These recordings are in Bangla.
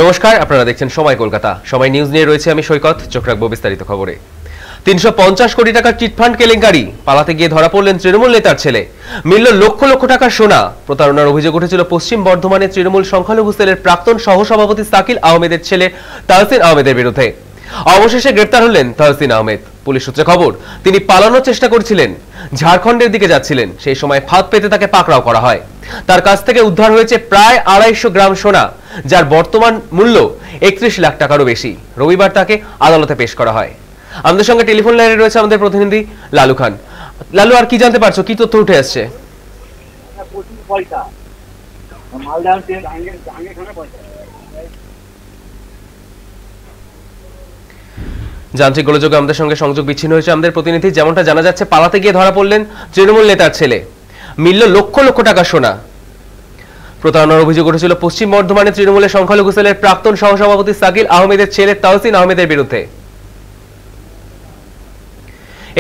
নমস্কার, আপনারা দেখছেন সময় কলকাতা। সময় নিউজ নিয়ে রয়েছে আমি সৈকত। চোখ রাখবো বিস্তারিত খবরে। 350 কোটি টাকার চিটফান্ড কেলেঙ্কারি, পালাতে গিয়ে ধরা পড়লেন তৃণমূল নেতার ছেলে। মিলল লক্ষ লক্ষ টাকার সোনা। প্রতারণার অভিযোগ উঠেছিল পশ্চিম বর্ধমানের তৃণমূল সংখ্যালঘু সেলের প্রাক্তন সহসভাপতি সাকিল আহমেদের ছেলে তাহসিন আহমেদের বিরুদ্ধে। অবশেষে গ্রেপ্তার হলেন তাহসিন আহমেদ। পুলিশ সূত্রে খবর, তিনি পালানোর চেষ্টা করছিলেন, ঝাড়খণ্ডের দিকে যাচ্ছিলেন। সেই সময় ফাঁদ পেতে তাকে পাকড়াও করা হয়। তার কাছ থেকে উদ্ধার হয়েছে প্রায় 250 গ্রাম সোনা, যার বর্তমান মূল্য 31 লাখ টাকারও বেশি। রবিবার তাকে আদালতে পেশ করা হয়। আমাদের সঙ্গে টেলিফোন লাইনে রয়েছে আমাদের প্রতিনিধি লালু খান। লালু, আর কি জানতে পারছো, কি তথ্য উঠে আসছে? যান্ত্রিক গোলযোগে আমাদের সঙ্গে সংযোগ বিচ্ছিন্ন হয়েছে আমাদের প্রতিনিধি। যেমনটা জানা যাচ্ছে, পালাতে গিয়ে ধরা পড়লেন তৃণমূল নেতার ছেলে। মিলল লক্ষ লক্ষ টাকা সোনা। প্রতারণার অভিযোগ উঠেছিল পশ্চিম বর্ধমানের তৃণমূলের সংখ্যালঘু সেলের প্রাক্তন সহসভাপতি সাকিল আহমেদের ছেলে তাহসিন আহমেদের বিরুদ্ধে।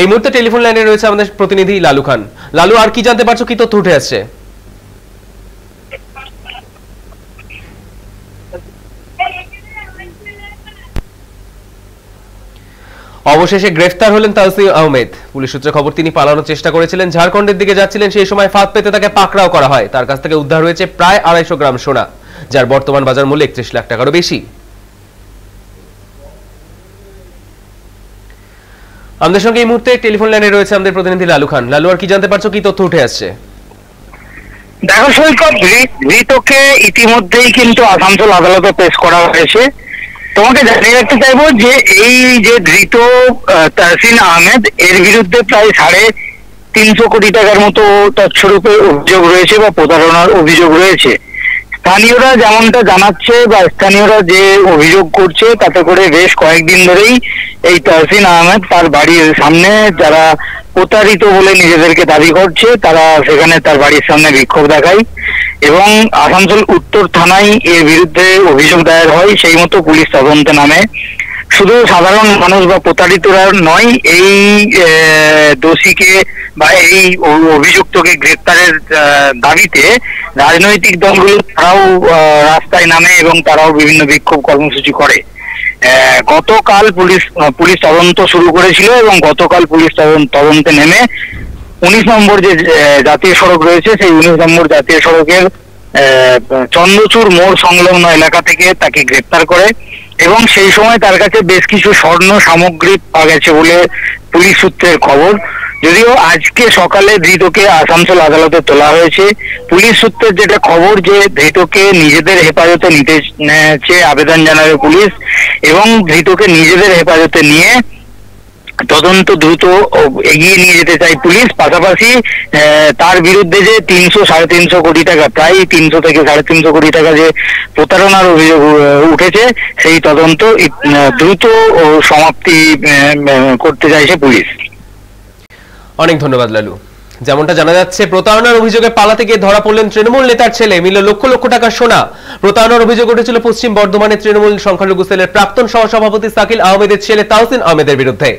এই মুহূর্তে টেলিফোন লাইনে রয়েছে আমাদের প্রতিনিধি লালু খান। লালু, আর কি জানতে পারছো, কি তথ্য উঠে আসছে? অবশেষে গ্রেফতার হলেন তাহসিন আহমেদ। পুলিশ সূত্রে খবর, তিনি পালানোর চেষ্টা করেছিলেন, ঝাড়খণ্ডের দিকে যাচ্ছিলেন। সেই সময় ফাঁদ পেতে তাকে পাকড়াও করা হয়। তার কাছ থেকে উদ্ধার হয়েছে প্রায় 250 গ্রাম সোনা, যার বর্তমান বাজার মূল্য 31 লাখ টাকারও বেশি। আমাদের সঙ্গে এই মুহূর্তে টেলিফোন লাইনে রয়েছে আমাদের প্রতিনিধি লালু খান। লালু, আর কি জানতে পারছো, কি তথ্য উঠে আসছে? দেখো সৈকত, ধৃতকে ইতিমধ্যেই কিন্তু আসানসোল আদালতে পেশ করা হয়েছে। তোমাকে জানিয়ে রাখতে চাইবো যে এই যে ধৃত তাহসিন আহমেদ, এর বিরুদ্ধে প্রায় 350 কোটি টাকার মতো তৎস্বরূপে অভিযোগ রয়েছে বা প্রতারণার অভিযোগ রয়েছে। স্থানীয়রা যেমনটা জানাচ্ছে বা স্থানীয়রা যে অভিযোগ করছে, তাতে করে বেশ কয়েকদিন ধরেই এই তাহসিন আহমেদ তার বাড়ির সামনে, যারা প্রতারিত বলে নিজেদেরকে দাবি করছে, তারা সেখানে তার বাড়ির সামনে বিক্ষোভ দেখায় এবং আসানসোল উত্তর থানায় এর বিরুদ্ধে অভিযোগ দায়ের হয়। সেই মতো পুলিশ তদন্তে নামে। শুধু সাধারণ মানুষ বা প্রতারিতরা নয়, এই দোষীকে বা এই অভিযুক্তকে গ্রেপ্তারের দাবিতে রাজনৈতিক দলগুলো তারাও রাস্তায় নামে এবং তারাও বিভিন্ন বিক্ষোভ কর্মসূচি করে। গতকাল পুলিশ তদন্ত শুরু করেছিল এবং গতকাল পুলিশ তদন্তে নেমে 19 নম্বর যে জাতীয় সড়ক রয়েছে, সেই 19 নম্বর জাতীয় সড়কের চন্দ্রচূড় মোড় সংলগ্ন এলাকা থেকে তাকে গ্রেপ্তার করে এবং সেই সময় তার কাছে বেশ কিছু স্বর্ণ সামগ্রী পাওয়া গেছে বলে পুলিশ সূত্রের খবর। যদিও আজকে সকালে ধৃতকে আসানসোল আদালতে তোলা হয়েছে। পুলিশ সূত্রের যেটা খবর, যে ধৃতকে নিজেদের হেফাজতে নিতে চেয়ে আবেদন জানাবে পুলিশ এবং ধৃতকে নিজেদের হেফাজতে নিয়ে তদন্ত দ্রুত এগিয়ে নিয়ে যেতে চাই পুলিশ। পাশাপাশি তার বিরুদ্ধে যে 300-350 কোটি টাকা, প্রায় 300 থেকে 350 কোটি টাকা যে প্রতারণার অভিযোগ উঠেছে, সেই তদন্ত দ্রুত সমাপ্তি করতে চাইছে পুলিশ। অনেক ধন্যবাদ লালু। যেমনটা জানা যাচ্ছে, প্রতারণার অভিযোগে পালাতে গিয়ে ধরা পড়লেন তৃণমূল নেতার ছেলে। মিলল লক্ষ লক্ষ টাকার সোনা। প্রতারণার অভিযোগ উঠেছিল পশ্চিম বর্ধমানের তৃণমূল সংখ্যালঘু সেলের প্রাক্তন সহসভাপতি সাকিল আহমেদের ছেলে তাহসিন আহমেদের বিরুদ্ধে।